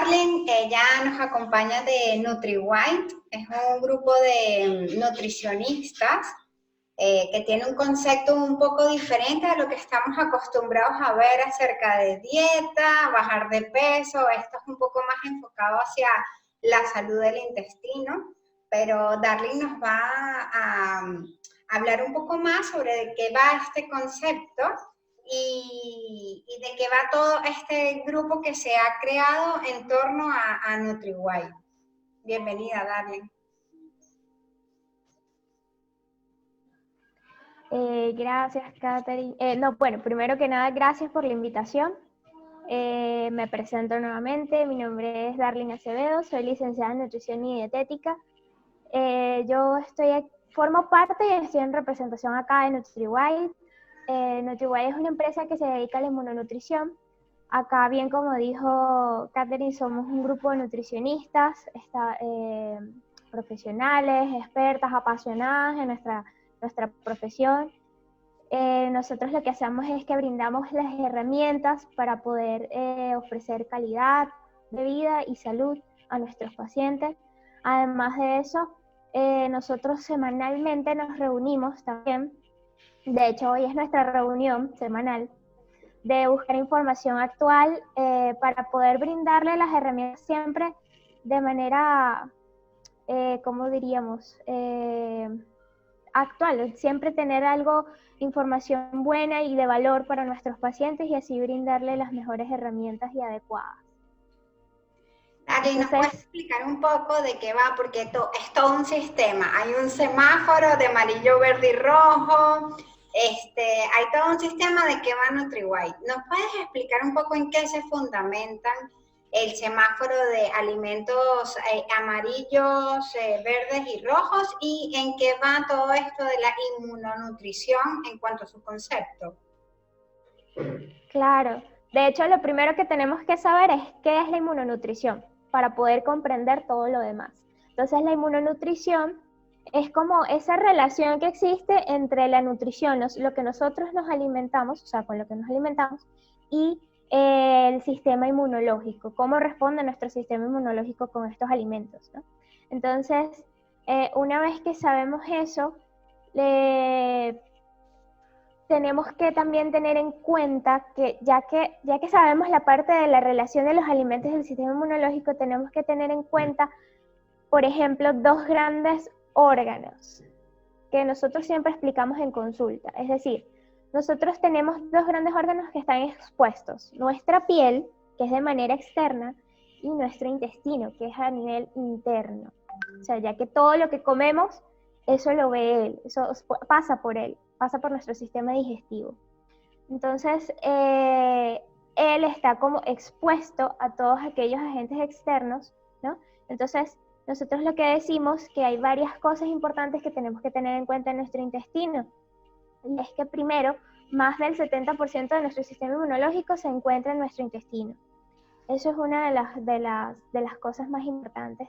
Darling, ella nos acompaña de NutriWhite, es un grupo de nutricionistas que tiene un concepto un poco diferente a lo que estamos acostumbrados a ver acerca de dieta, bajar de peso. Esto es un poco más enfocado hacia la salud del intestino, pero Darling nos va a hablar un poco más sobre de qué va este concepto y de qué va todo este grupo que se ha creado en torno a NutriWhite. Bienvenida, Darling. Gracias, Katherine. Bueno, primero que nada, gracias por la invitación. Me presento nuevamente, mi nombre es Darling Acevedo, soy licenciada en Nutrición y Dietética. Yo formo parte y estoy en representación acá de NutriWhite. NutriWhite es una empresa que se dedica a la inmunonutrición. Acá, bien como dijo Katherine, somos un grupo de nutricionistas, profesionales, expertas, apasionadas en nuestra profesión. Nosotros lo que hacemos es que brindamos las herramientas para poder ofrecer calidad de vida y salud a nuestros pacientes. Además de eso, nosotros semanalmente nos reunimos también. De hecho, hoy es nuestra reunión semanal de buscar información actual para poder brindarle las herramientas siempre de manera, ¿cómo diríamos? Actual, siempre tener información buena y de valor para nuestros pacientes y así brindarle las mejores herramientas y adecuadas. Darling, ¿nos puedes explicar un poco de qué va? Porque es todo un sistema. Hay un semáforo de amarillo, verde y rojo. Hay todo un sistema de qué va NutriWhite. ¿Nos puedes explicar un poco en qué se fundamentan el semáforo de alimentos amarillos, verdes y rojos y en qué va todo esto de la inmunonutrición en cuanto a su concepto? Claro. De hecho, lo primero que tenemos que saber es qué es la inmunonutrición para poder comprender todo lo demás. Entonces, la inmunonutrición es como esa relación que existe entre la nutrición, lo que nosotros nos alimentamos, o sea, con lo que nos alimentamos, y el sistema inmunológico, cómo responde nuestro sistema inmunológico con estos alimentos, ¿no? Entonces, una vez que sabemos eso, tenemos que también tener en cuenta que ya que sabemos la parte de la relación de los alimentos del sistema inmunológico, tenemos que tener en cuenta, por ejemplo, dos grandes órganos que nosotros siempre explicamos en consulta. Es decir, nosotros tenemos dos grandes órganos que están expuestos. Nuestra piel, que es de manera externa, y nuestro intestino, que es a nivel interno. O sea, ya que todo lo que comemos, eso lo ve él, eso pasa por él, pasa por nuestro sistema digestivo. Entonces, él está como expuesto a todos aquellos agentes externos, ¿no? Entonces, nosotros lo que decimos que hay varias cosas importantes que tenemos que tener en cuenta en nuestro intestino. Y es que primero, más del 70% de nuestro sistema inmunológico se encuentra en nuestro intestino. Eso es una de las cosas más importantes.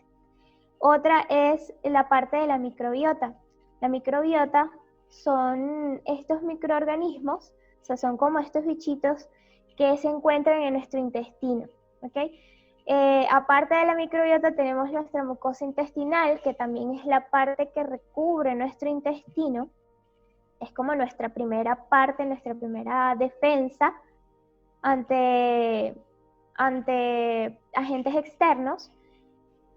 Otra es la parte de la microbiota. La microbiota son estos microorganismos, o sea, son como estos bichitos que se encuentran en nuestro intestino, ¿ok? Aparte de la microbiota tenemos nuestra mucosa intestinal, que también es la parte que recubre nuestro intestino. Es como nuestra primera parte, nuestra primera defensa ante agentes externos.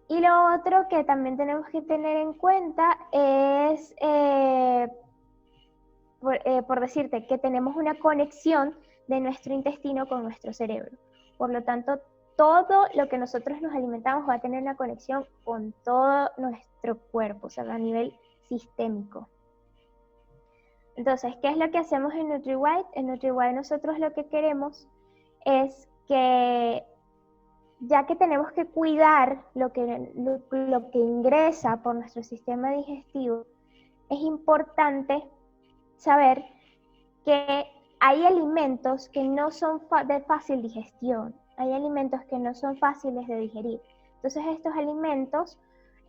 Y lo otro que también tenemos que tener en cuenta es, por decirte, que tenemos una conexión de nuestro intestino con nuestro cerebro. Por lo tanto, todo lo que nosotros nos alimentamos va a tener una conexión con todo nuestro cuerpo, o sea, a nivel sistémico. Entonces, ¿qué es lo que hacemos en NutriWhite? En NutriWhite nosotros lo que queremos es que, ya que tenemos que cuidar lo que ingresa por nuestro sistema digestivo, es importante saber que hay alimentos que no son de fácil digestión, hay alimentos que no son fáciles de digerir. Entonces estos alimentos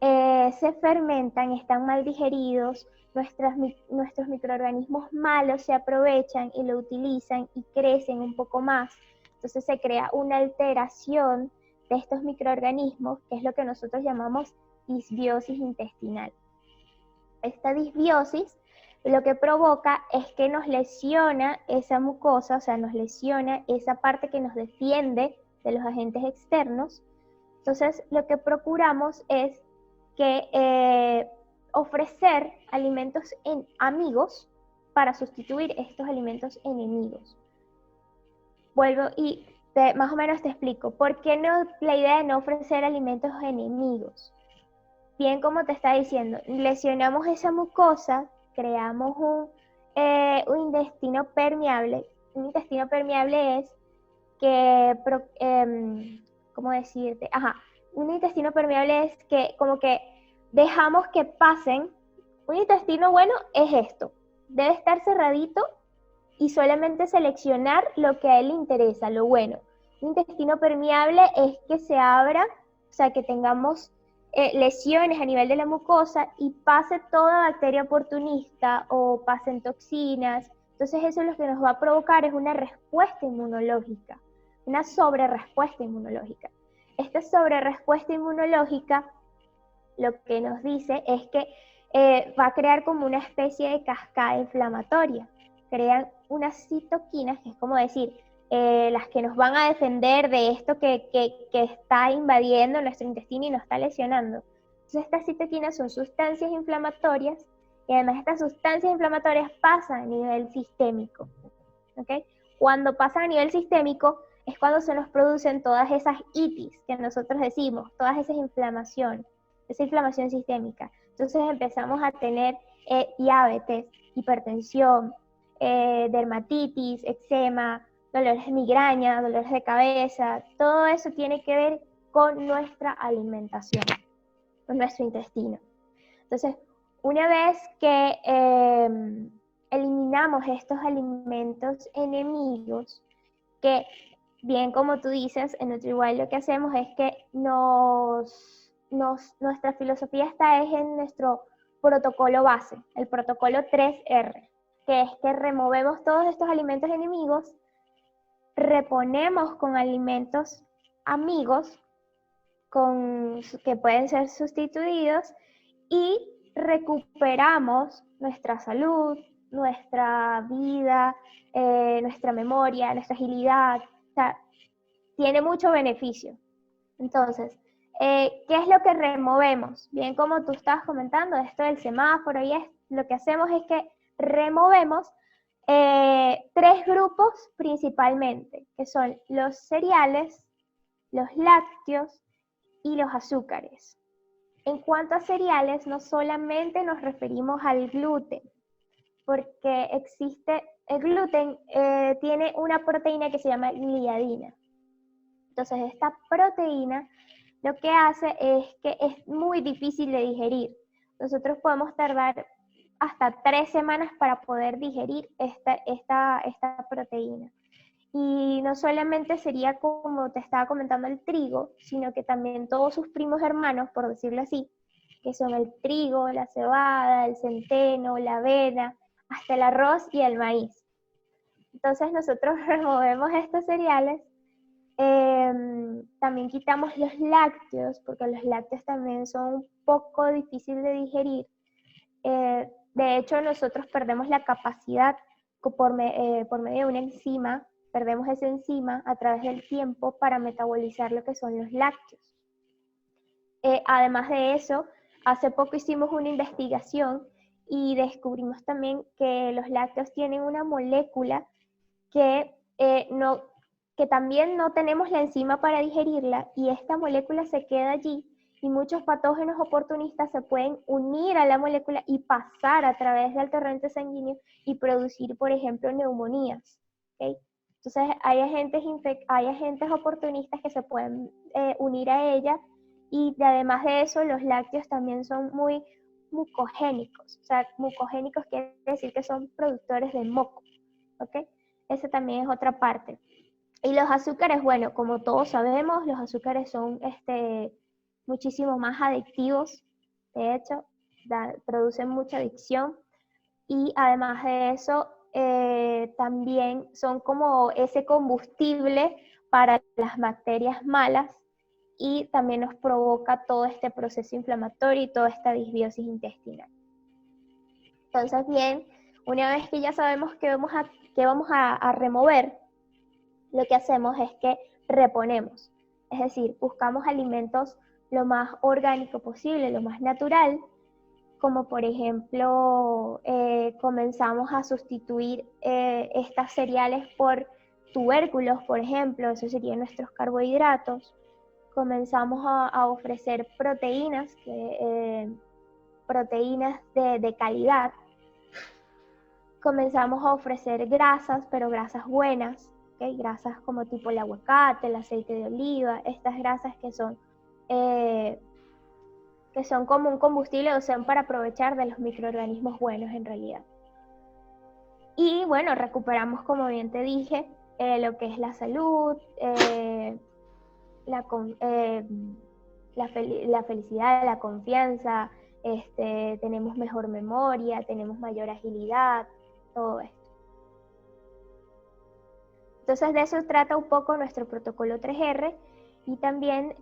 se fermentan, están mal digeridos, nuestros microorganismos malos se aprovechan y lo utilizan y crecen un poco más. Entonces se crea una alteración de estos microorganismos, que es lo que nosotros llamamos disbiosis intestinal. Esta disbiosis lo que provoca es que nos lesiona esa mucosa, o sea, nos lesiona esa parte que nos defiende de los agentes externos. Entonces, lo que procuramos es que ofrecer alimentos amigos para sustituir estos alimentos enemigos. Vuelvo y más o menos te explico. ¿Por qué no la idea de no ofrecer alimentos enemigos? Bien, como te está diciendo, lesionamos esa mucosa, creamos un intestino permeable. Un intestino permeable es que, ¿cómo decirte? Un intestino permeable es que como que dejamos que pasen. Un intestino bueno es esto, debe estar cerradito y solamente seleccionar lo que a él le interesa, lo bueno. Un intestino permeable es que se abra, o sea, que tengamos lesiones a nivel de la mucosa y pase toda bacteria oportunista o pasen toxinas. Entonces eso lo que nos va a provocar es una respuesta inmunológica, una sobrerespuesta inmunológica. Esta sobrerespuesta inmunológica lo que nos dice es que va a crear como una especie de cascada inflamatoria. Crean unas citoquinas, que es como decir, las que nos van a defender de esto que está invadiendo nuestro intestino y nos está lesionando. Entonces estas citoquinas son sustancias inflamatorias y además estas sustancias inflamatorias pasan a nivel sistémico. ¿Okay? Cuando pasan a nivel sistémico es cuando se nos producen todas esas itis que nosotros decimos, todas esas inflamaciones, esa inflamación sistémica. Entonces empezamos a tener diabetes, hipertensión, dermatitis, eczema, dolores de migraña, dolores de cabeza, todo eso tiene que ver con nuestra alimentación, con nuestro intestino. Entonces, una vez que eliminamos estos alimentos enemigos, que bien como tú dices, en NutriWild lo que hacemos es que nuestra filosofía está en nuestro protocolo base, el protocolo 3R, que es que removemos todos estos alimentos enemigos, reponemos con alimentos amigos que pueden ser sustituidos y recuperamos nuestra salud, nuestra vida, nuestra memoria, nuestra agilidad. O sea, tiene mucho beneficio. Entonces, ¿qué es lo que removemos? Bien, como tú estabas comentando, esto del semáforo y lo que hacemos es que removemos 3 grupos principalmente, que son los cereales, los lácteos y los azúcares. En cuanto a cereales, no solamente nos referimos al gluten, porque el gluten tiene una proteína que se llama gliadina. Entonces, esta proteína lo que hace es que es muy difícil de digerir. Nosotros podemos tardar hasta 3 semanas para poder digerir esta proteína. Y no solamente sería como te estaba comentando el trigo, sino que también todos sus primos hermanos, por decirlo así, que son el trigo, la cebada, el centeno, la avena, hasta el arroz y el maíz. Entonces nosotros removemos estos cereales, también quitamos los lácteos, porque los lácteos también son un poco difíciles de digerir. De hecho, nosotros perdemos la capacidad por medio de una enzima, perdemos esa enzima a través del tiempo para metabolizar lo que son los lácteos. Además de eso, hace poco hicimos una investigación y descubrimos también que los lácteos tienen una molécula que también no tenemos la enzima para digerirla y esta molécula se queda allí y muchos patógenos oportunistas se pueden unir a la molécula y pasar a través del torrente sanguíneo y producir, por ejemplo, neumonías. ¿Okay? Entonces hay agentes oportunistas que se pueden unir a ella y además de eso los lácteos también son muy mucogénicos. O sea, mucogénicos quiere decir que son productores de moco. ¿Okay? Esa también es otra parte. Y los azúcares, bueno, como todos sabemos, los azúcares son muchísimo más adictivos, de hecho, producen mucha adicción y además de eso también son como ese combustible para las bacterias malas y también nos provoca todo este proceso inflamatorio y toda esta disbiosis intestinal. Entonces, bien, una vez que ya sabemos que vamos a remover, lo que hacemos es que reponemos. Es decir, buscamos alimentos lo más orgánico posible, lo más natural, como por ejemplo, comenzamos a sustituir estas cereales por tubérculos, por ejemplo, eso serían nuestros carbohidratos. Comenzamos a ofrecer proteínas, proteínas de calidad. Comenzamos a ofrecer grasas, pero grasas buenas, ¿okay? Grasas como tipo el aguacate, el aceite de oliva, estas grasas que son como un combustible, o sea, para aprovechar de los microorganismos buenos en realidad. Y bueno, recuperamos, como bien te dije, lo que es la salud, la felicidad, la confianza, tenemos mejor memoria, tenemos mayor agilidad, todo esto. Entonces de eso trata un poco nuestro protocolo 3R y también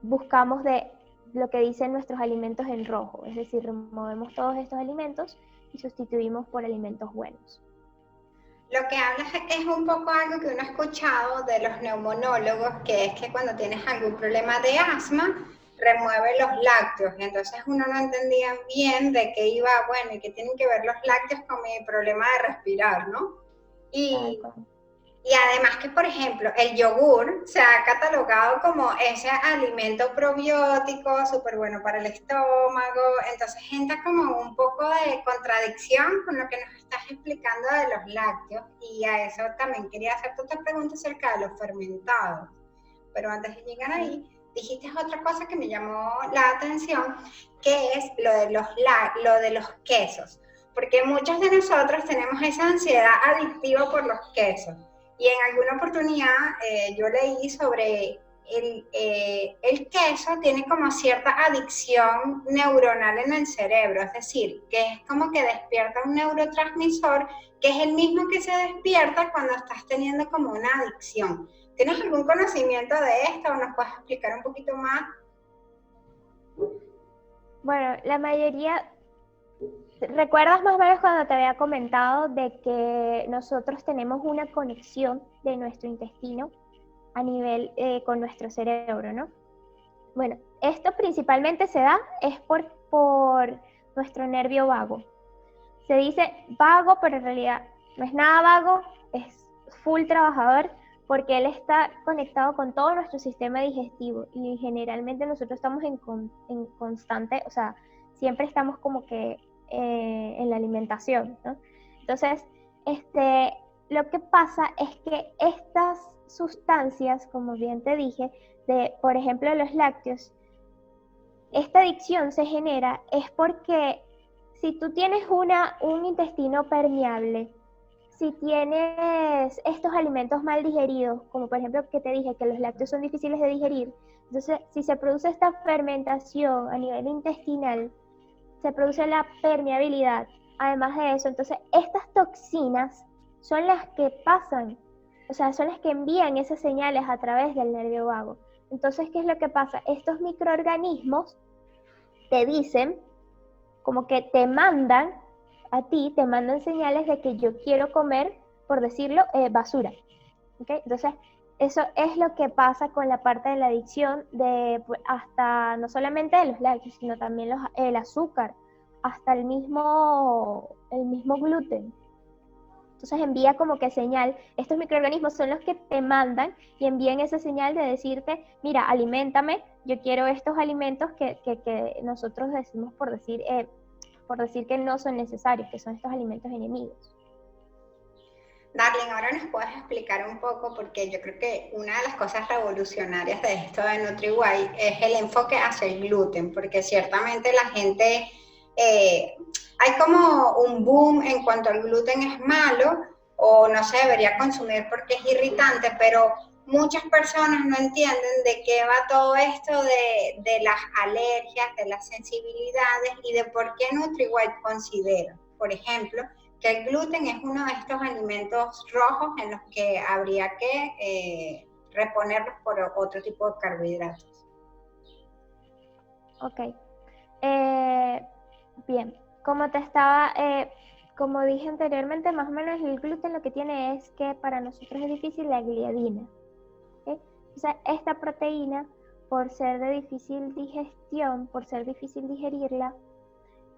buscamos de lo que dicen nuestros alimentos en rojo, es decir, removemos todos estos alimentos y sustituimos por alimentos buenos. Lo que hablas es un poco algo que uno ha escuchado de los neumonólogos, que es que cuando tienes algún problema de asma, remueve los lácteos. Entonces uno no entendía bien de qué iba, bueno, y qué tienen que ver los lácteos con mi problema de respirar, ¿no? Y además que, por ejemplo, el yogur se ha catalogado como ese alimento probiótico súper bueno para el estómago, entonces entra como un poco de contradicción con lo que nos estás explicando de los lácteos, y a eso también quería hacerte otra pregunta acerca de los fermentados. Pero antes de llegar ahí, dijiste otra cosa que me llamó la atención, que es lo de los quesos, porque muchos de nosotros tenemos esa ansiedad adictiva por los quesos. Y en alguna oportunidad yo leí sobre el queso tiene como cierta adicción neuronal en el cerebro, es decir, que es como que despierta un neurotransmisor que es el mismo que se despierta cuando estás teniendo como una adicción. ¿Tienes algún conocimiento de esto o nos puedes explicar un poquito más? Bueno, la mayoría... ¿Recuerdas más o menos cuando te había comentado de que nosotros tenemos una conexión de nuestro intestino a nivel con nuestro cerebro, ¿no? Bueno, esto principalmente se da es por nuestro nervio vago. Se dice vago, pero en realidad no es nada vago, es full trabajador, porque él está conectado con todo nuestro sistema digestivo y generalmente nosotros estamos en constante, o sea, siempre estamos como que en la alimentación, ¿no? Entonces, lo que pasa es que estas sustancias, como bien te dije, por ejemplo, los lácteos, esta adicción se genera es porque si tú tienes un intestino permeable, si tienes estos alimentos mal digeridos, como por ejemplo que te dije que los lácteos son difíciles de digerir, entonces si se produce esta fermentación a nivel intestinal, se produce la permeabilidad. Además de eso, entonces estas toxinas son las que pasan, o sea, son las que envían esas señales a través del nervio vago. Entonces, ¿qué es lo que pasa? Estos microorganismos te dicen, como que te mandan señales de que yo quiero comer, por decirlo, basura. ¿Okay? Entonces, eso es lo que pasa con la parte de la adicción, hasta no solamente de los lácteos, sino también el azúcar, hasta el mismo gluten. Entonces envía como que señal, estos microorganismos son los que te mandan y envían esa señal de decirte, mira, aliméntame, yo quiero estos alimentos que nosotros decimos por decir que no son necesarios, que son estos alimentos enemigos. Darling, ahora nos puedes explicar un poco, porque yo creo que una de las cosas revolucionarias de esto de NutriWhite es el enfoque hacia el gluten, porque ciertamente la gente, hay como un boom en cuanto al gluten es malo o no se debería consumir porque es irritante, pero muchas personas no entienden de qué va todo esto de las alergias, de las sensibilidades y de por qué NutriWhite considera, por ejemplo, que el gluten es uno de estos alimentos rojos en los que habría que reponerlos por otro tipo de carbohidratos. Ok. Bien, como dije anteriormente, más o menos el gluten lo que tiene es que para nosotros es difícil la gliadina. ¿Okay? O sea, esta proteína, por ser de difícil digestión, por ser difícil digerirla,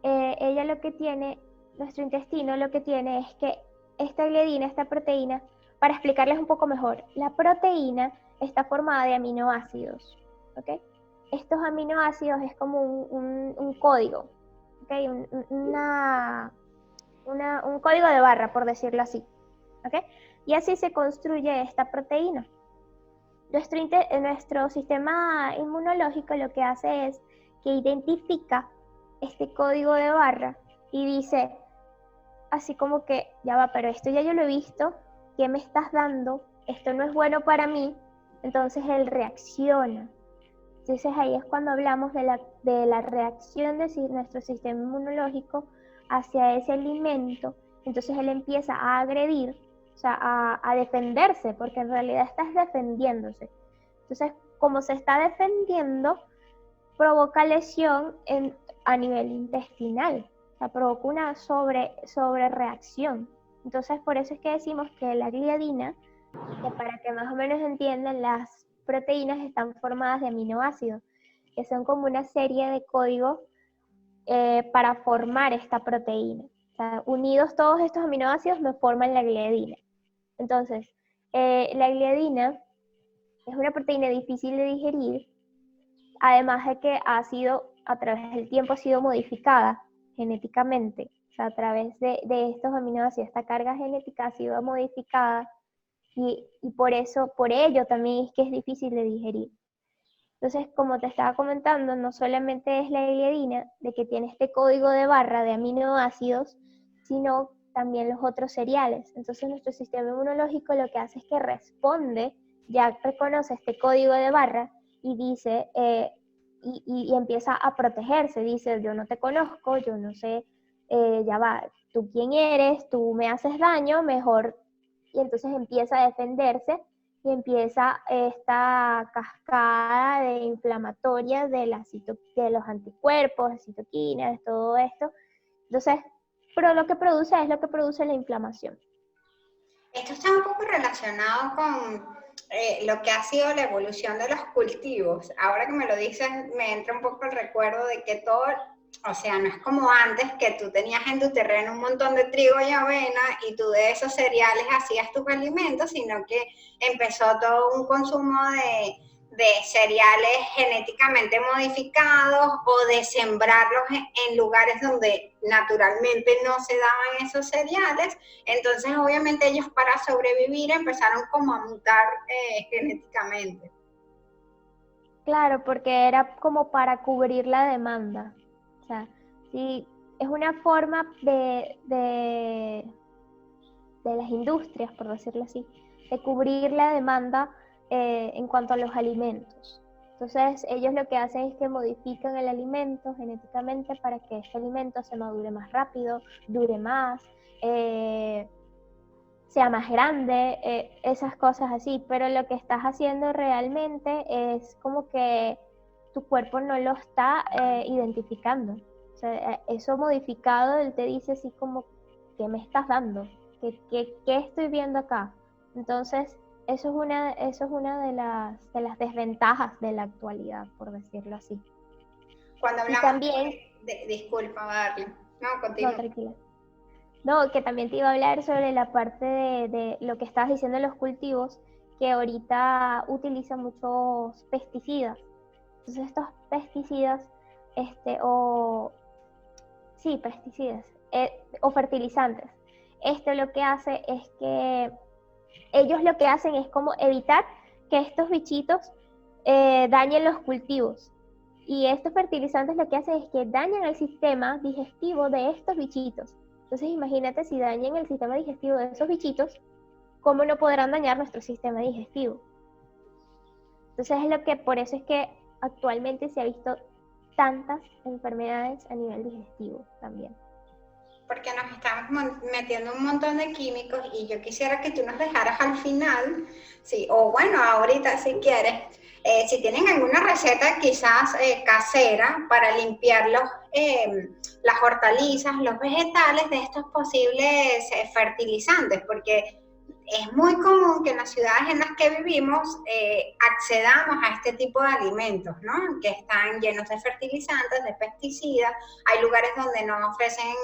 ella lo que tiene, nuestro intestino lo que tiene es que esta gliadina, esta proteína, para explicarles un poco mejor, la proteína está formada de aminoácidos, ¿ok? Estos aminoácidos es como un código, ¿okay? Un código de barra, por decirlo así, ¿okay? Y así se construye esta proteína. Nuestro sistema inmunológico lo que hace es que identifica este código de barra y dice, así como que, ya va, pero esto ya yo lo he visto, ¿qué me estás dando? Esto no es bueno para mí, entonces él reacciona. Entonces ahí es cuando hablamos de la reacción de nuestro sistema inmunológico hacia ese alimento. Entonces él empieza a agredir, o sea, a defenderse, porque en realidad estás defendiéndose. Entonces, como se está defendiendo, provoca lesión a nivel intestinal, o sea, provoca una sobrereacción. Entonces, por eso es que decimos que la gliadina, que para que más o menos entiendan, las proteínas están formadas de aminoácidos, que son como una serie de códigos para formar esta proteína. O sea, unidos todos estos aminoácidos me forman la gliadina. Entonces, la gliadina es una proteína difícil de digerir, además de que a través del tiempo ha sido modificada genéticamente. O sea, a través de estos aminoácidos, esta carga genética ha sido modificada y por ello también es que es difícil de digerir. Entonces, como te estaba comentando, no solamente es la gliadina, de que tiene este código de barra de aminoácidos, sino también los otros cereales. Entonces, nuestro sistema inmunológico lo que hace es que responde, ya reconoce este código de barra y dice, y empieza a protegerse. Dice, yo no te conozco, yo no sé, ya va, tú quién eres, tú me haces daño, mejor. Y entonces empieza a defenderse y empieza esta cascada de inflamatoria de los anticuerpos, citoquinas, todo esto. Entonces, pero lo que produce es lo que produce la inflamación. Esto está un poco relacionado con lo que ha sido la evolución de los cultivos. Ahora que me lo dices, me entra un poco el recuerdo de que todo, o sea, no es como antes que tú tenías en tu terreno un montón de trigo y avena y tú de esos cereales hacías tus alimentos, sino que empezó todo un consumo de cereales genéticamente modificados o de sembrarlos en lugares donde naturalmente no se daban esos cereales. Entonces, obviamente, ellos para sobrevivir empezaron como a mutar genéticamente. Claro, porque era como para cubrir la demanda. O sea, sí, es una forma de las industrias, por decirlo así, de cubrir la demanda en cuanto a los alimentos. Entonces, ellos lo que hacen es que modifican el alimento genéticamente para que este alimento se madure más rápido, dure más, sea más grande, esas cosas así. Pero lo que estás haciendo realmente es como que tu cuerpo no lo está identificando. O sea, eso modificado, él te dice así como, ¿qué me estás dando? ¿Qué estoy viendo acá? Entonces, eso es una de las desventajas de la actualidad, por decirlo así. Cuando Y hablamos también, disculpa, Darle. No, no, continúa. tranquila. No, que también te iba a hablar sobre la parte de lo que estabas diciendo de los cultivos, que ahorita utilizan muchos pesticidas. Entonces estos pesticidas, pesticidas, o fertilizantes. Esto lo que hace es que ellos lo que hacen es como evitar que estos bichitos dañen los cultivos. Y estos fertilizantes lo que hacen es que dañan el sistema digestivo de estos bichitos. Entonces imagínate si dañan el sistema digestivo de esos bichitos, ¿cómo no podrán dañar nuestro sistema digestivo? Entonces por eso es que actualmente se ha visto tantas enfermedades a nivel digestivo también. porque nos estamos metiendo un montón de químicos y yo quisiera que tú nos dejaras al final, sí, o bueno, ahorita si quieres, si tienen alguna receta quizás casera para limpiar las hortalizas, los vegetales de estos posibles fertilizantes, porque es muy común que en las ciudades en las que vivimos accedamos a este tipo de alimentos, ¿no? Que están llenos de fertilizantes, de pesticidas. Hay lugares donde no ofrecen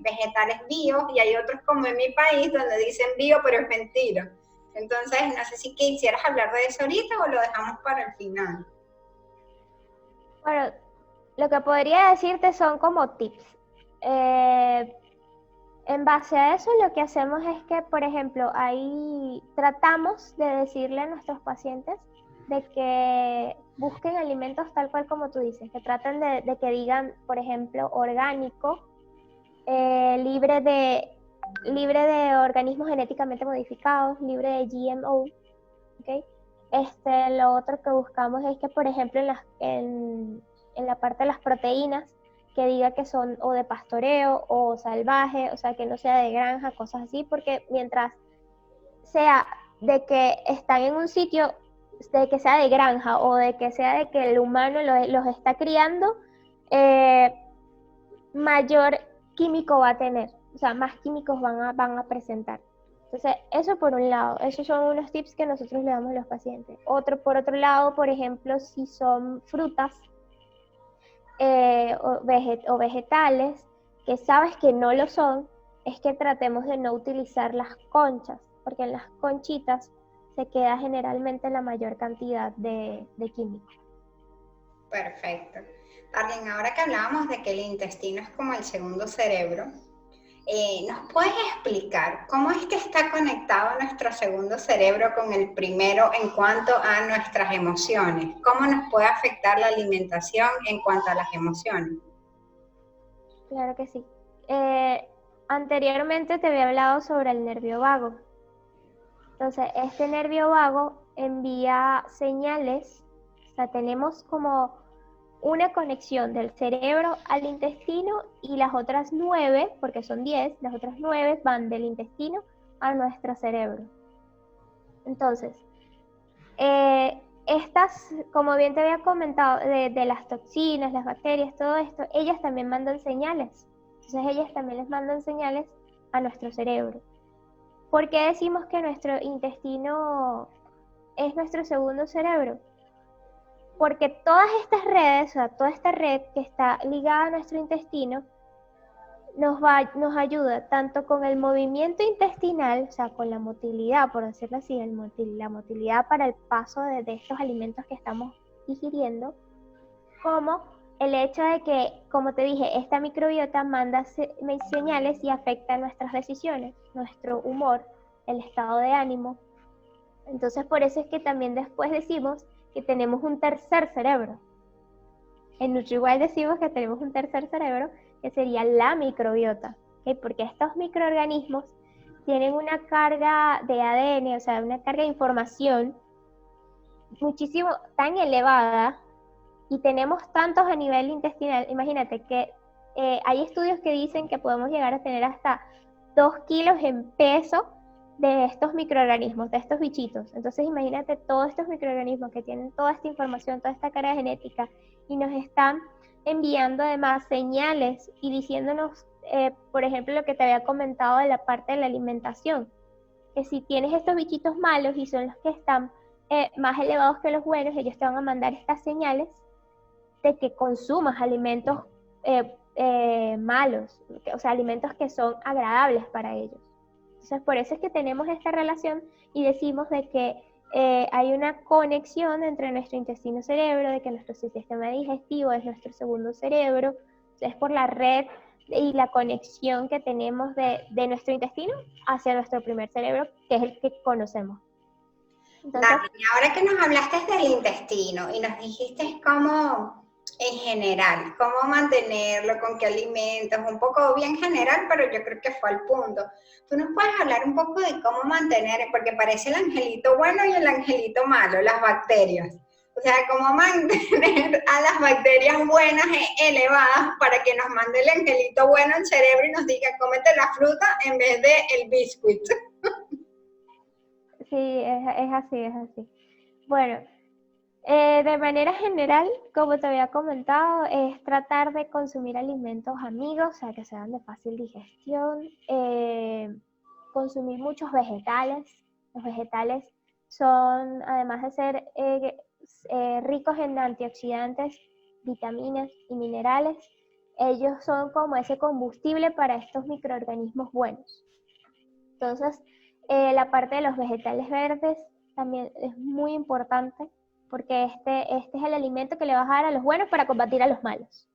vegetales bios y hay otros como en mi país donde dicen bio, pero es mentira. Entonces, no sé si quisieras hablar de eso ahorita o lo dejamos para el final. Bueno, lo que podría decirte son como tips. En base a eso, lo que hacemos es que, por ejemplo, ahí tratamos de decirle a nuestros pacientes de que busquen alimentos tal cual como tú dices, que traten de que digan, por ejemplo, orgánico, libre de organismos genéticamente modificados, libre de GMO, ¿ok? Lo otro que buscamos es que, por ejemplo, en la parte de las proteínas, que diga que son o de pastoreo o salvaje, o sea, que no sea de granja, cosas así, porque mientras sea de que están en un sitio, de que sea de granja o de que sea de que el humano los está criando, mayor químico va a tener, o sea, más químicos van a presentar. Entonces, eso por un lado, esos son unos tips que nosotros le damos a los pacientes. Por otro lado, por ejemplo, si son frutas o vegetales que sabes que no lo son, es que tratemos de no utilizar las conchas, porque en las conchitas se queda generalmente la mayor cantidad de químicos. Perfecto. Darlene, ahora que hablábamos de que el intestino es como el segundo cerebro, ¿nos puedes explicar cómo es que está conectado nuestro segundo cerebro con el primero en cuanto a nuestras emociones? ¿Cómo nos puede afectar la alimentación en cuanto a las emociones? Claro que sí. Anteriormente te había hablado sobre el nervio vago. Entonces, este nervio vago envía señales, o sea, tenemos como una conexión del cerebro al intestino y las otras 9, porque son 10, las otras 9 van del intestino a nuestro cerebro. Entonces, estas, como bien te había comentado, de las toxinas, las bacterias, todo esto, ellas también mandan señales. Entonces, ellas también les mandan señales a nuestro cerebro. ¿Por qué decimos que nuestro intestino es nuestro segundo cerebro? Porque todas estas redes, o sea, toda esta red que está ligada a nuestro intestino, nos ayuda tanto con el movimiento intestinal, o sea, con la motilidad, por decirlo así, la motilidad para el paso de estos alimentos que estamos digiriendo, como el hecho de que, como te dije, esta microbiota manda señales y afecta nuestras decisiones, nuestro humor, el estado de ánimo. Entonces, por eso es que también después decimos que tenemos un tercer cerebro. En NutriWide decimos que tenemos un tercer cerebro, que sería la microbiota, ¿okay? Porque estos microorganismos tienen una carga de ADN, o sea, una carga de información muchísimo tan elevada, y tenemos tantos a nivel intestinal. Imagínate que hay estudios que dicen que podemos llegar a tener hasta 2 kilos en peso de estos microorganismos, de estos bichitos. Entonces imagínate todos estos microorganismos que tienen toda esta información, toda esta carga genética, y nos están enviando además señales y diciéndonos, por ejemplo, lo que te había comentado de la parte de la alimentación, que si tienes estos bichitos malos y son los que están más elevados que los buenos, ellos te van a mandar estas señales de que consumas alimentos malos, o sea, alimentos que son agradables para ellos. Entonces, por eso es que tenemos esta relación y decimos de que hay una conexión entre nuestro intestino-cerebro, de que nuestro sistema digestivo es nuestro segundo cerebro, es por la red y la conexión que tenemos de nuestro intestino hacia nuestro primer cerebro, que es el que conocemos. Entonces, Dani, ahora que nos hablaste del intestino y nos dijiste cómo, en general, cómo mantenerlo, con qué alimentos, un poco bien general, pero yo creo que fue al punto. Tú nos puedes hablar un poco de cómo mantener, porque parece el angelito bueno y el angelito malo, las bacterias. O sea, cómo mantener a las bacterias buenas elevadas para que nos mande el angelito bueno al cerebro y nos diga, cómete la fruta en vez de el biscuit. Sí, es así, es así. Bueno, de manera general, como te había comentado, es tratar de consumir alimentos amigos, o sea, que sean de fácil digestión, consumir muchos vegetales. Los vegetales son, además de ser ricos en antioxidantes, vitaminas y minerales, ellos son como ese combustible para estos microorganismos buenos. Entonces, la parte de los vegetales verdes también es muy importante porque este es el alimento que le vas a dar a los buenos para combatir a los malos.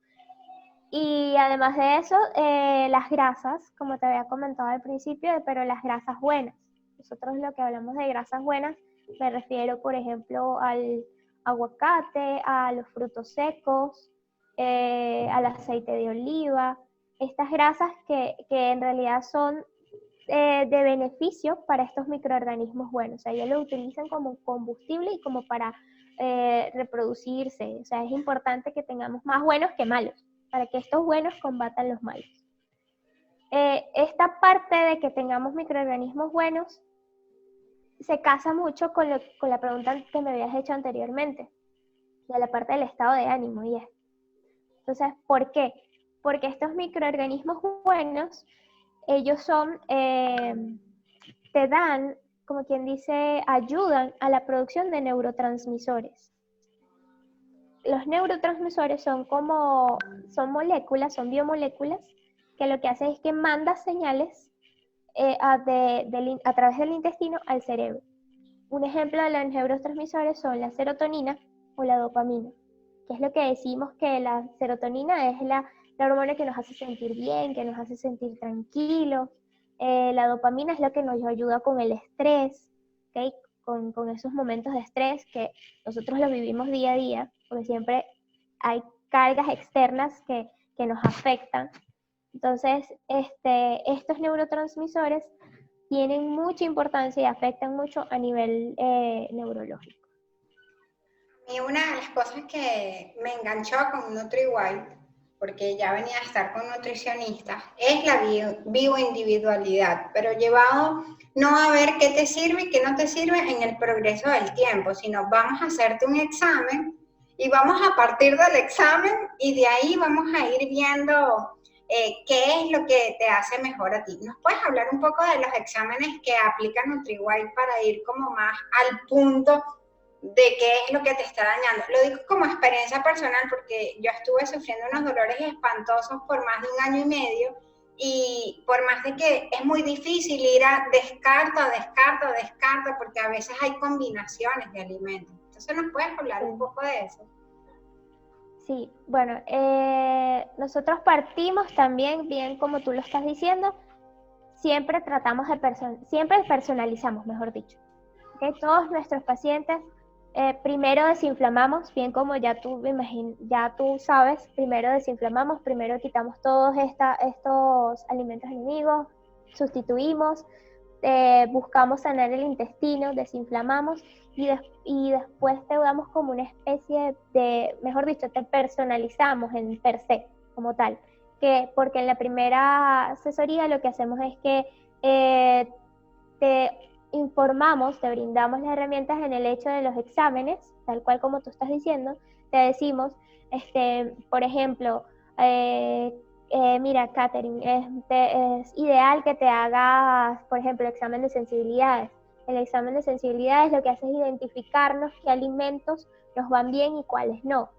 Y además de eso, las grasas, como te había comentado al principio, pero las grasas buenas. Nosotros lo que hablamos de grasas buenas, me refiero, por ejemplo, al aguacate, a los frutos secos, al aceite de oliva, estas grasas que en realidad son de beneficio para estos microorganismos buenos. O sea, ellos lo utilizan como combustible y como para reproducirse. O sea, es importante que tengamos más buenos que malos, para que estos buenos combatan los malos. Esta parte de que tengamos microorganismos buenos se casa mucho con la pregunta que me habías hecho anteriormente, de la parte del estado de ánimo. Y es. Entonces, ¿por qué? Porque estos microorganismos buenos, ellos son, te dan, como quien dice, ayudan a la producción de neurotransmisores. Los neurotransmisores son moléculas, son biomoléculas, que lo que hacen es que mandan señales a través del intestino al cerebro. Un ejemplo de los neurotransmisores son la serotonina o la dopamina, que es lo que decimos que la serotonina es la hormona que nos hace sentir bien, que nos hace sentir tranquilos. La dopamina es lo que nos ayuda con el estrés, ¿okay? Con esos momentos de estrés que nosotros los vivimos día a día, porque siempre hay cargas externas que nos afectan. Entonces, estos neurotransmisores tienen mucha importancia y afectan mucho a nivel neurológico. Y una de las cosas que me enganchó con NutriWhite, porque ya venía a estar con nutricionistas, es la bioindividualidad, pero llevado no a ver qué te sirve y qué no te sirve en el progreso del tiempo, sino vamos a hacerte un examen y vamos a partir del examen y de ahí vamos a ir viendo qué es lo que te hace mejor a ti. ¿Nos puedes hablar un poco de los exámenes que aplica NutriWhite para ir como más al punto de qué es lo que te está dañando? Lo digo como experiencia personal porque yo estuve sufriendo unos dolores espantosos por más de 1 año y medio, y por más de que es muy difícil ir a descarta, porque a veces hay combinaciones de alimentos. Entonces, ¿nos puedes hablar un poco de eso? Sí, bueno, nosotros partimos también, bien como tú lo estás diciendo, siempre tratamos siempre personalizamos, mejor dicho. ¿Okay? Todos nuestros pacientes primero desinflamamos, bien como ya tú sabes, primero desinflamamos, primero quitamos todos estos alimentos enemigos, sustituimos, buscamos sanar el intestino, desinflamamos y después te damos como una especie de, mejor dicho, te personalizamos en per se, como tal. Porque en la primera asesoría lo que hacemos es que te informamos, te brindamos las herramientas en el hecho de los exámenes, tal cual como tú estás diciendo, te decimos, por ejemplo, mira, Catherine, es ideal que te hagas, por ejemplo, el examen de sensibilidades. El examen de sensibilidades lo que hace es identificarnos qué alimentos nos van bien y cuáles no.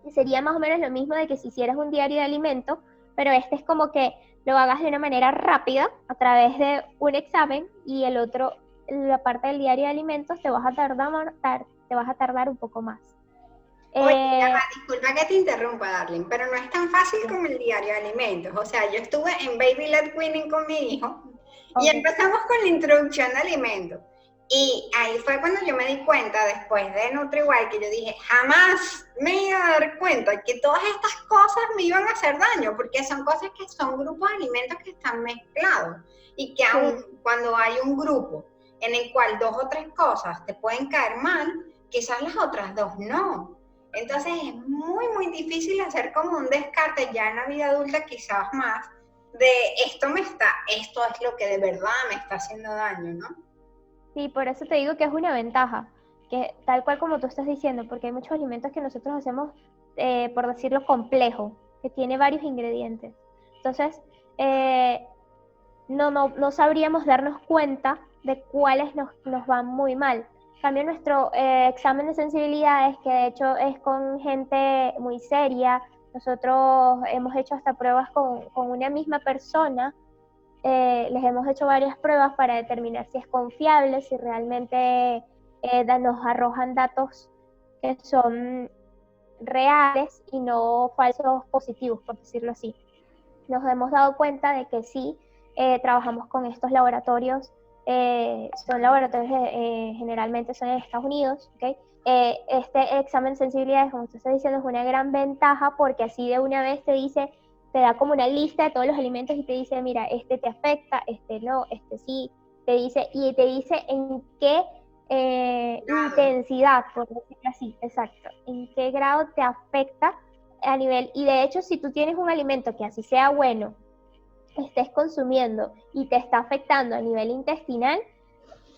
Y sería más o menos lo mismo de que si hicieras un diario de alimentos, pero es como que lo hagas de una manera rápida a través de un examen, y el otro, la parte del diario de alimentos, te vas a tardar un poco más. Oye, disculpa que te interrumpa, Darling, pero no es tan fácil como el diario de alimentos. O sea, yo estuve en Baby Led Weaning con mi hijo y empezamos con la introducción de alimentos. Y ahí fue cuando yo me di cuenta, después de NutriWhite, que yo dije, jamás me iba a dar cuenta que todas estas cosas me iban a hacer daño, porque son cosas que son grupos de alimentos que están mezclados. Y que aún cuando hay un grupo en el cual 2 o 3 cosas te pueden caer mal, quizás las otras dos no. Entonces es muy, muy difícil hacer como un descarte ya en la vida adulta, quizás más, de esto es lo que de verdad me está haciendo daño, ¿no? Sí, por eso te digo que es una ventaja, que tal cual como tú estás diciendo, porque hay muchos alimentos que nosotros hacemos, por decirlo, complejo, que tiene varios ingredientes. Entonces, no sabríamos darnos cuenta de cuáles nos van muy mal. En cambio, nuestro examen de sensibilidades, que de hecho es con gente muy seria, nosotros hemos hecho hasta pruebas con una misma persona, les hemos hecho varias pruebas para determinar si es confiable, si realmente nos arrojan datos que son reales y no falsos positivos, por decirlo así. Nos hemos dado cuenta de que sí, trabajamos con estos laboratorios, son laboratorios generalmente son en Estados Unidos, ¿okay? Este examen de sensibilidad, como usted está diciendo, es una gran ventaja porque así de una vez te da como una lista de todos los alimentos y te dice, mira, este te afecta, este no, este sí, y te dice en qué intensidad, por decirlo así, exacto, en qué grado te afecta a nivel, y de hecho si tú tienes un alimento que así sea bueno, estés consumiendo y te está afectando a nivel intestinal,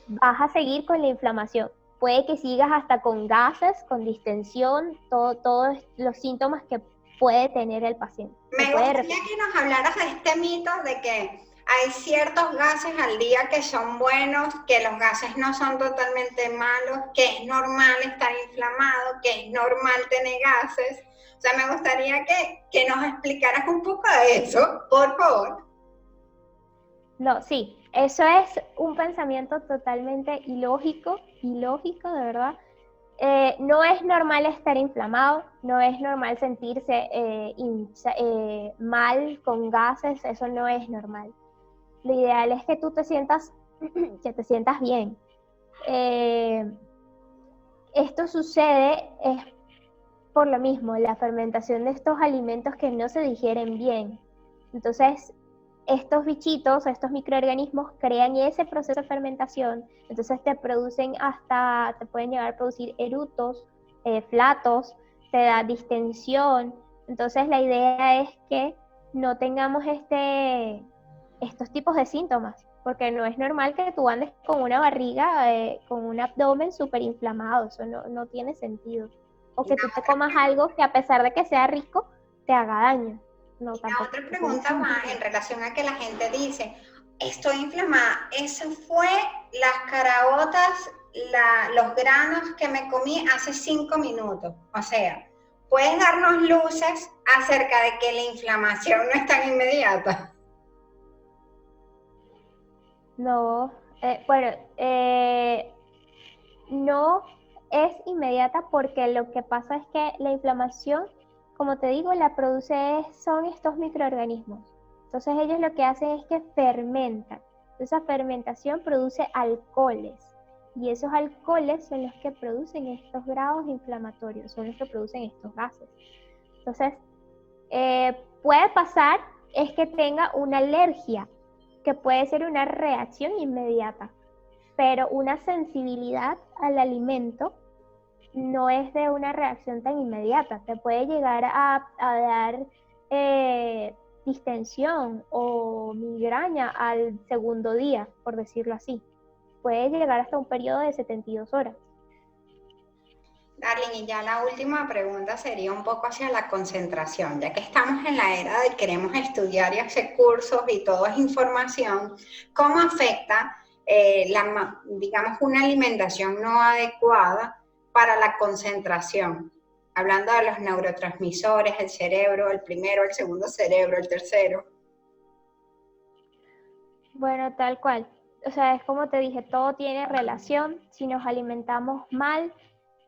vas a seguir con la inflamación. Puede que sigas hasta con gases, con distensión, todos los síntomas que puede tener el paciente. Me gustaría que nos hablaras de este mito de que hay ciertos gases al día que son buenos, que los gases no son totalmente malos, que es normal estar inflamado, que es normal tener gases. O sea, me gustaría que nos explicaras un poco de eso, por favor. No, sí, eso es un pensamiento totalmente ilógico, de verdad. No es normal estar inflamado, no es normal sentirse mal con gases, eso no es normal. Lo ideal es que tú te sientas, que te sientas bien. Esto sucede es por lo mismo, la fermentación de estos alimentos que no se digieren bien. Entonces, estos bichitos, estos microorganismos crean ese proceso de fermentación, entonces te pueden llegar a producir erutos, flatos, te da distensión. Entonces la idea es que no tengamos estos tipos de síntomas, porque no es normal que tú andes con una barriga, con un abdomen súper inflamado, eso no tiene sentido. O que tú te comas algo que a pesar de que sea rico, te haga daño. No, tampoco. La otra pregunta más en relación a que la gente dice, estoy inflamada, eso fue las caraotas, los granos que me comí hace 5 minutos. O sea, ¿puedes darnos luces acerca de que la inflamación no es tan inmediata? No, no es inmediata porque lo que pasa es que la inflamación, como te digo, son estos microorganismos. Entonces ellos lo que hacen es que fermentan. Esa fermentación produce alcoholes y esos alcoholes son los que producen estos grados inflamatorios, son los que producen estos gases. Entonces, puede pasar es que tenga una alergia, que puede ser una reacción inmediata, pero una sensibilidad al alimento no es de una reacción tan inmediata. Te puede llegar a dar distensión o migraña al segundo día, por decirlo así. Puede llegar hasta un periodo de 72 horas. Darling, y ya la última pregunta sería un poco hacia la concentración, ya que estamos en la era de queremos estudiar y hacer cursos y todo es información, ¿cómo afecta, digamos, una alimentación no adecuada para la concentración? Hablando de los neurotransmisores, el cerebro, el primero, el segundo cerebro, el tercero. Bueno, tal cual. O sea, es como te dije, todo tiene relación. Si nos alimentamos mal,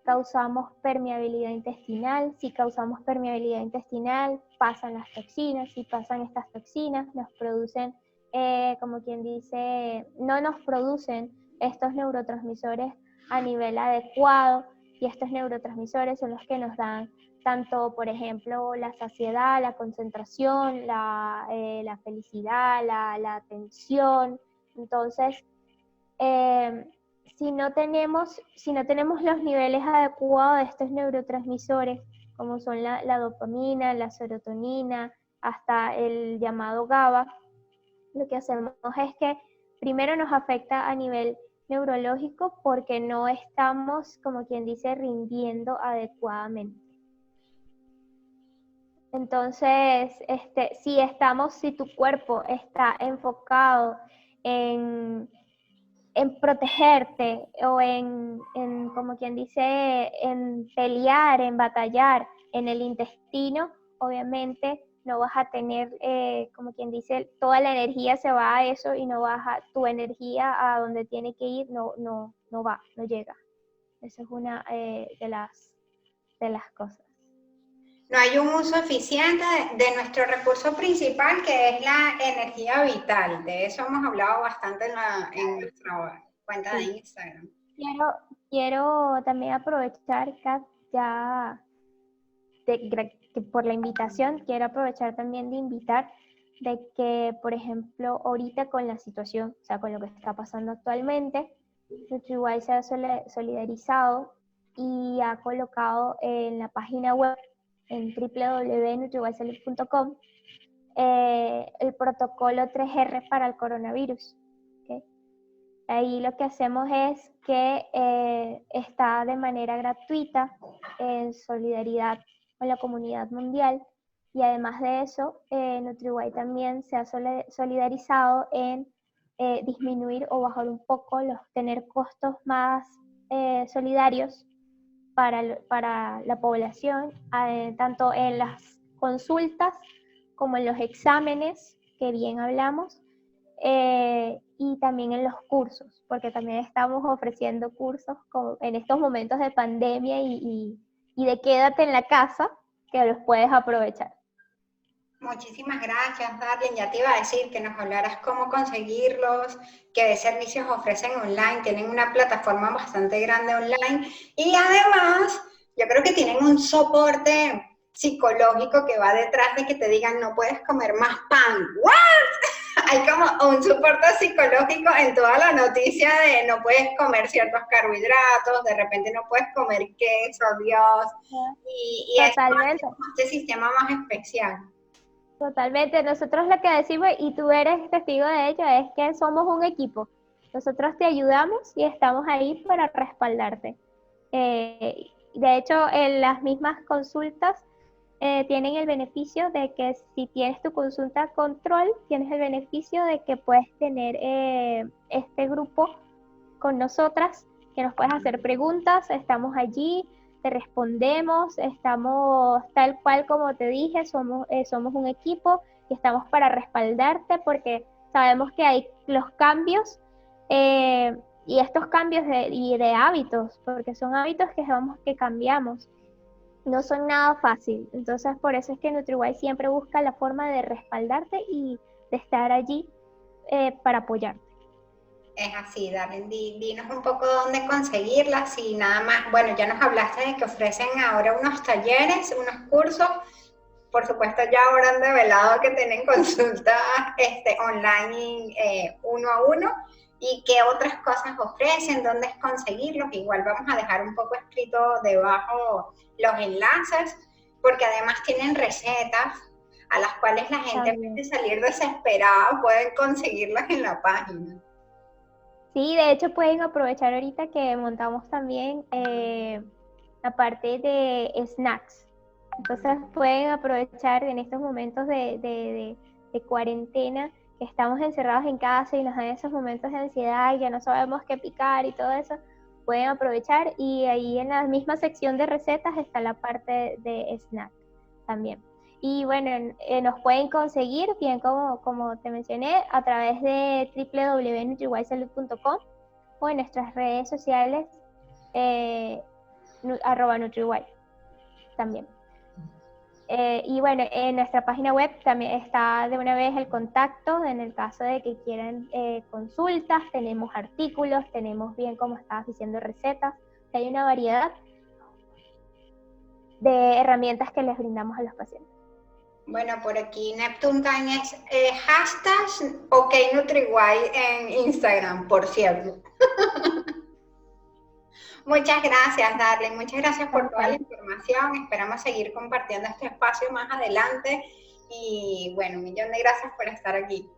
causamos permeabilidad intestinal. Si causamos permeabilidad intestinal, pasan las toxinas. Si pasan estas toxinas, nos producen, como quien dice, no nos producen estos neurotransmisores a nivel adecuado. Y estos neurotransmisores son los que nos dan tanto, por ejemplo, la saciedad, la concentración, la felicidad, la atención. Entonces, si no tenemos los niveles adecuados de estos neurotransmisores, como son la dopamina, la serotonina, hasta el llamado GABA, lo que hacemos es que primero nos afecta a nivel neurológico porque no estamos, como quien dice, rindiendo adecuadamente. Entonces, si tu cuerpo está enfocado en protegerte o como quien dice, en pelear, en batallar en el intestino, obviamente no vas a tener, como quien dice, toda la energía se va a eso y tu energía a donde tiene que ir no llega. Esa es una de las cosas. No hay un uso eficiente de nuestro recurso principal, que es la energía vital. De eso hemos hablado bastante en nuestra cuenta de Instagram. Quiero también aprovechar, Kat, por la invitación, quiero aprovechar también de invitar de que, por ejemplo, ahorita con la situación, o sea, con lo que está pasando actualmente, NutriWise se ha solidarizado y ha colocado en la página web, en www.nutriwisesalud.com, el protocolo 3R para el coronavirus. ¿Okay? Ahí lo que hacemos es que está de manera gratuita en solidaridad con la comunidad mundial, y además de eso, NutriWise también se ha solidarizado en disminuir o bajar un poco, tener costos más solidarios para la población, tanto en las consultas como en los exámenes, que bien hablamos, y también en los cursos, porque también estamos ofreciendo cursos en estos momentos de pandemia y de quédate en la casa, que los puedes aprovechar. Muchísimas gracias, Darlene. Ya te iba a decir que nos hablaras cómo conseguirlos, qué servicios ofrecen online. Tienen una plataforma bastante grande online y además yo creo que tienen un soporte psicológico que va detrás de que te digan no puedes comer más pan. ¿What? Hay como un soporte psicológico en toda la noticia de no puedes comer ciertos carbohidratos, de repente no puedes comer queso, Dios. Y totalmente. Es este sistema más especial. Totalmente, nosotros lo que decimos, y tú eres testigo de ello, es que somos un equipo. Nosotros te ayudamos y estamos ahí para respaldarte. De hecho, en las mismas consultas tienen el beneficio de que si tienes tu consulta control, tienes el beneficio de que puedes tener este grupo con nosotras, que nos puedes hacer preguntas, estamos allí, te respondemos, estamos tal cual como te dije, somos un equipo y estamos para respaldarte, porque sabemos que hay los cambios y estos cambios de hábitos, porque son hábitos que cambiamos, no son nada fácil. Entonces por eso es que NutriWise siempre busca la forma de respaldarte y de estar allí para apoyarte. Es así, Darlene, dinos un poco dónde conseguirlas y nada más. Bueno, ya nos hablaste de que ofrecen ahora unos talleres, unos cursos. Por supuesto, ya ahora han develado que tienen consultas online uno a uno. ¿Y qué otras cosas ofrecen? ¿Dónde conseguirlos? Igual vamos a dejar un poco escrito debajo los enlaces, porque además tienen recetas a las cuales la gente, en vez de salir desesperada, pueden conseguirlas en la página. Sí, de hecho pueden aprovechar ahorita que montamos también la parte de snacks. Entonces pueden aprovechar en estos momentos de cuarentena, que estamos encerrados en casa y nos dan esos momentos de ansiedad y ya no sabemos qué picar y todo eso. Pueden aprovechar, y ahí en la misma sección de recetas está la parte de snack también. Y bueno, nos pueden conseguir, bien como te mencioné, a través de www.nutriwisesalud.com o en nuestras redes sociales @NutriWise también. Y bueno, en nuestra página web también está de una vez el contacto en el caso de que quieran consultas. Tenemos artículos, tenemos, bien como estabas diciendo, recetas. Hay una variedad de herramientas que les brindamos a los pacientes. Bueno, por aquí Neptune Kind es hashtag OkNutriWise en Instagram, por cierto. Muchas gracias, Darling. Muchas gracias por toda la Ok. información. Esperamos seguir compartiendo este espacio más adelante. Y bueno, un millón de gracias por estar aquí.